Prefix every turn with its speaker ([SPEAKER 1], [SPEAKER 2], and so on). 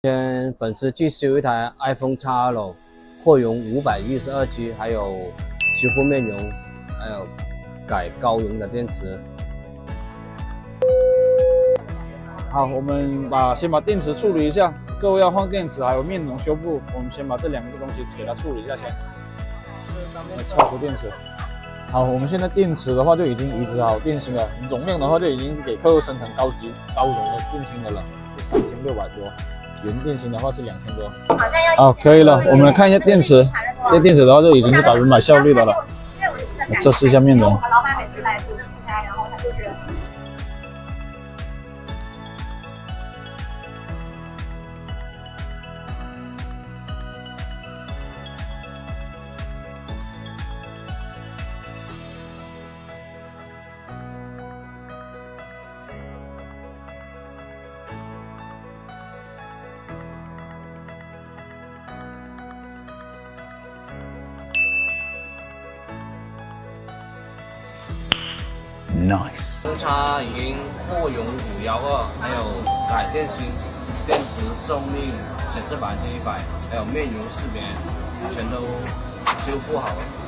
[SPEAKER 1] 天粉丝寄修一台 iPhone XL， 扩容512G， 还有修复面容，还有改高容的电池。
[SPEAKER 2] 好，我们先把电池处理一下。各位要换电池还有面容修复，我们先把这两个东西给它处理一下先。拆除电池。好，我们现在电池的话就已经移植好电芯了，容量的话就已经给客户生成高容的电芯的了，3600多。原电芯的话是2000多。好，可以了。我们来看一下电池，这电池的话就已经是100%效率的了。测试一下面容。
[SPEAKER 3] 老板每次来主任出差，然后他就觉得。
[SPEAKER 1] Nice。中差已经扩容512，还有改电芯、电池寿命显示100%，还有面容识别，全都修复好了。